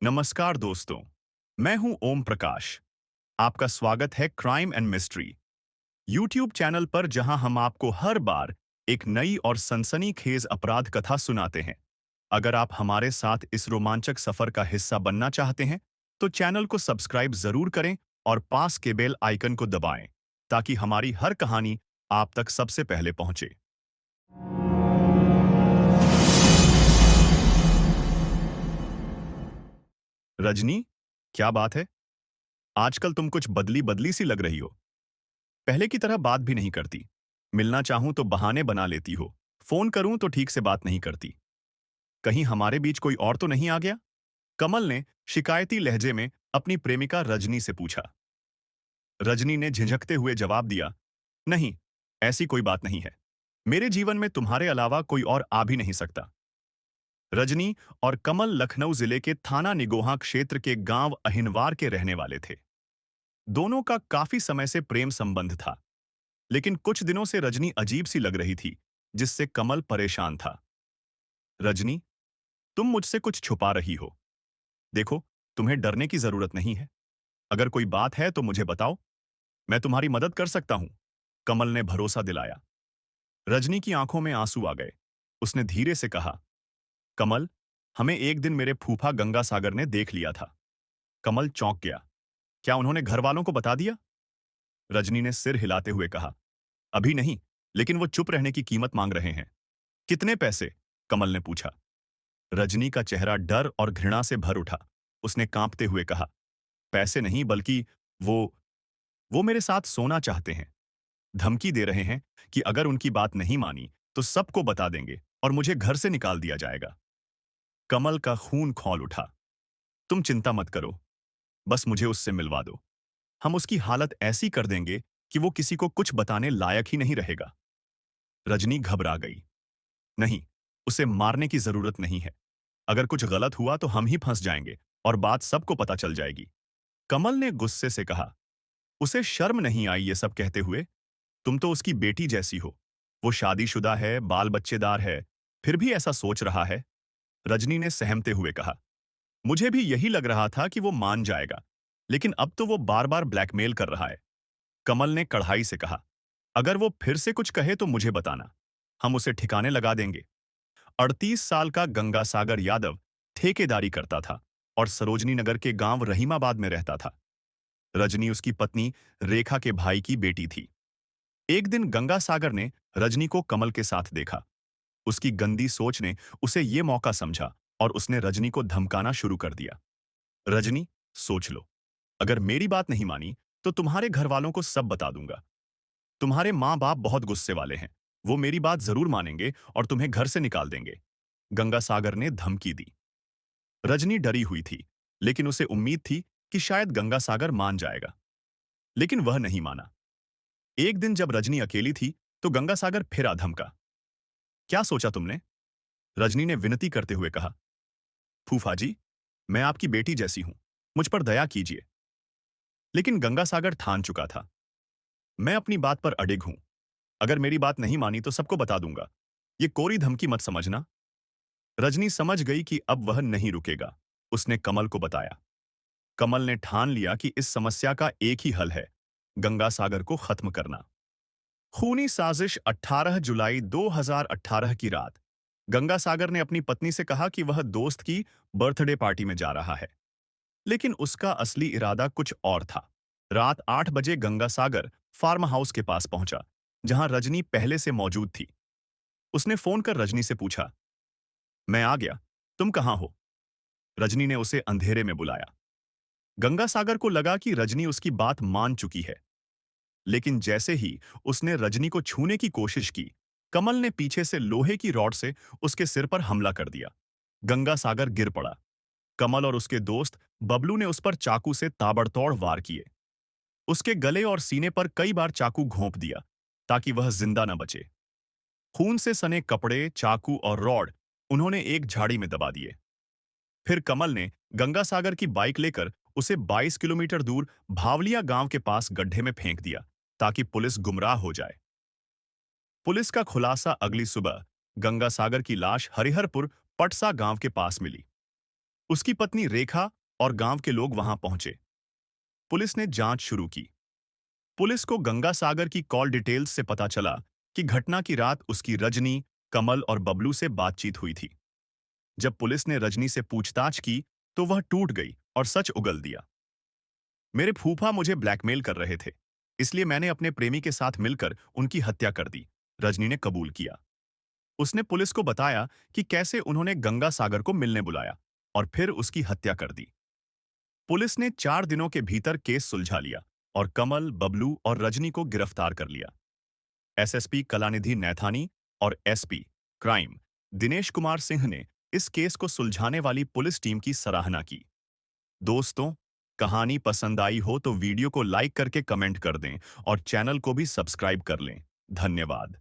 नमस्कार दोस्तों, मैं हूं ओम प्रकाश। आपका स्वागत है crime and mystery YouTube channel पर, जहां हम आपको हर बार एक नई और सनसनीखेज अपराध कथा सुनाते हैं। अगर आप हमारे साथ इस रोमांचक सफर का हिस्सा बनना चाहते हैं, तो चैनल को सब्सक्राइब जरूर करें और पास के बेल आइकन को दबाएं, ताकि हमारी हर कहानी आप तक सबसे पहले पहुंचे। रजनी, क्या बात है? आजकल तुम कुछ बदली बदली सी लग रही हो। पहले की तरह बात भी नहीं करती। मिलना चाहूं तो बहाने बना लेती हो। फोन करूं तो ठीक से बात नहीं करती। कहीं हमारे बीच कोई और तो नहीं आ गया? कमल ने शिकायती लहजे में अपनी प्रेमिका रजनी से पूछा। रजनी ने झिझकते हुए जवाब दिया, नहीं, ऐसी कोई बात नहीं है। मेरे जीवन में तुम्हारे अलावा कोई और आ भी नहीं सकता। रजनी और कमल लखनऊ जिले के थाना निगोहा क्षेत्र के गांव अहिनवार के रहने वाले थे। दोनों का काफी समय से प्रेम संबंध था, लेकिन कुछ दिनों से रजनी अजीब सी लग रही थी, जिससे कमल परेशान था। रजनी, तुम मुझसे कुछ छुपा रही हो। देखो, तुम्हें डरने की जरूरत नहीं है। अगर कोई बात है तो मुझे बताओ, मैं तुम्हारी मदद कर सकता हूं। कमल ने भरोसा दिलाया। रजनी की आंखों में आंसू आ गए। उसने धीरे से कहा, कमल, हमें एक दिन मेरे फूफा गंगा सागर ने देख लिया था। कमल चौंक गया। क्या उन्होंने घर वालों को बता दिया? रजनी ने सिर हिलाते हुए कहा, अभी नहीं, लेकिन वो चुप रहने की कीमत मांग रहे हैं। कितने पैसे? कमल ने पूछा। रजनी का चेहरा डर और घृणा से भर उठा। उसने कांपते हुए कहा, पैसे नहीं, बल्कि वो वो मेरे साथ सोना चाहते हैं। धमकी दे रहे हैं कि अगर उनकी बात नहीं मानी तो सबको बता देंगे और मुझे घर से निकाल दिया जाएगा। कमल का खून खौल उठा। तुम चिंता मत करो, बस मुझे उससे मिलवा दो। हम उसकी हालत ऐसी कर देंगे कि वो किसी को कुछ बताने लायक ही नहीं रहेगा। रजनी घबरा गई। नहीं, उसे मारने की जरूरत नहीं है। अगर कुछ गलत हुआ तो हम ही फंस जाएंगे और बात सबको पता चल जाएगी। कमल ने गुस्से से कहा। उसे शर्म नहीं आई ये सब कहते हुए? तुम तो उसकी बेटी जैसी हो। वो शादीशुदा है, बाल बच्चेदार है, फिर भी ऐसा सोच रहा है। रजनी ने सहमते हुए कहा, मुझे भी यही लग रहा था कि वो मान जाएगा, लेकिन अब तो वो बार बार ब्लैकमेल कर रहा है। कमल ने कड़ाई से कहा, अगर वो फिर से कुछ कहे तो मुझे बताना। हम उसे ठिकाने लगा देंगे। 38 साल का गंगा सागर यादव ठेकेदारी करता था और सरोजनी नगर के गांव रहीमाबाद में रहता था। रजनी उसकी पत्नी रेखा के भाई की बेटी थी। एक दिन गंगा सागर ने रजनी को कमल के साथ देखा। उसकी गंदी सोच ने उसे ये मौका समझा और उसने रजनी को धमकाना शुरू कर दिया। रजनी, सोच लो, अगर मेरी बात नहीं मानी तो तुम्हारे घर वालों को सब बता दूंगा। तुम्हारे माँ बाप बहुत गुस्से वाले हैं। वो मेरी बात जरूर मानेंगे और तुम्हें घर से निकाल देंगे। गंगा सागर ने धमकी दी। रजनी डरी हुई थी, लेकिन उसे उम्मीद थी कि शायद गंगा सागर मान जाएगा। लेकिन वह नहीं माना। एक दिन जब रजनी अकेली थी, तो गंगा सागर फिर आ धमका। क्या सोचा तुमने? रजनी ने विनती करते हुए कहा, फूफा जी, मैं आपकी बेटी जैसी हूं, मुझ पर दया कीजिए। लेकिन गंगा सागर ठान चुका था। मैं अपनी बात पर अडिग हूं। अगर मेरी बात नहीं मानी तो सबको बता दूंगा। ये कोरी धमकी मत समझना। रजनी समझ गई कि अब वह नहीं रुकेगा। उसने कमल को बताया। कमल ने ठान लिया कि इस समस्या का एक ही हल है, गंगा सागर को खत्म करना। खूनी साजिश 18 जुलाई 2018 की रात। गंगा सागर ने अपनी पत्नी से कहा कि वह दोस्त की बर्थडे पार्टी में जा रहा है, लेकिन उसका असली इरादा कुछ और था। रात 8 बजे गंगा सागर फार्म हाउस के पास पहुंचा, जहां रजनी पहले से मौजूद थी। उसने फोन कर रजनी से पूछा, मैं आ गया, तुम कहां हो? रजनी ने उसे अंधेरे में बुलाया। गंगा सागर को लगा कि रजनी उसकी बात मान चुकी है, लेकिन जैसे ही उसने रजनी को छूने की कोशिश की, कमल ने पीछे से लोहे की रॉड से उसके सिर पर हमला कर दिया। गंगा सागर गिर पड़ा। कमल और उसके दोस्त बबलू ने उस पर चाकू से ताबड़तोड़ वार किए। उसके गले और सीने पर कई बार चाकू घोंप दिया, ताकि वह जिंदा न बचे। खून से सने कपड़े, चाकू और रॉड उन्होंने एक झाड़ी में दबा दिए। फिर कमल ने गंगा सागर की बाइक लेकर उसे 22 किलोमीटर दूर भावलिया गांव के पास गड्ढे में फेंक दिया, ताकि पुलिस गुमराह हो जाए। पुलिस का खुलासा अगली सुबह गंगा सागर की लाश हरिहरपुर पटसा गांव के पास मिली। उसकी पत्नी रेखा और गांव के लोग वहां पहुंचे। पुलिस ने जांच शुरू की। पुलिस को गंगा सागर की कॉल डिटेल्स से पता चला कि घटना की रात उसकी रजनी, कमल और बबलू से बातचीत हुई थी। जब पुलिस ने रजनी से पूछताछ की, तो वह टूट गई और सच उगल दिया। मेरे फूफा मुझे ब्लैकमेल कर रहे थे, इसलिए मैंने अपने प्रेमी के साथ मिलकर उनकी हत्या कर दी, रजनी ने कबूल किया। उसने पुलिस को बताया कि कैसे उन्होंने गंगा सागर को मिलने बुलाया और फिर उसकी हत्या कर दी। पुलिस ने 4 दिनों के भीतर केस सुलझा लिया और कमल, बबलू और रजनी को गिरफ्तार कर लिया। एसएसपी कलानिधि नैथानी और एसपी क्राइम दिनेश कुमार सिंह ने इस केस को सुलझाने वाली पुलिस टीम की सराहना की। दोस्तों, कहानी पसंद आई हो तो वीडियो को लाइक करके कमेंट कर दें और चैनल को भी सब्सक्राइब कर लें। धन्यवाद।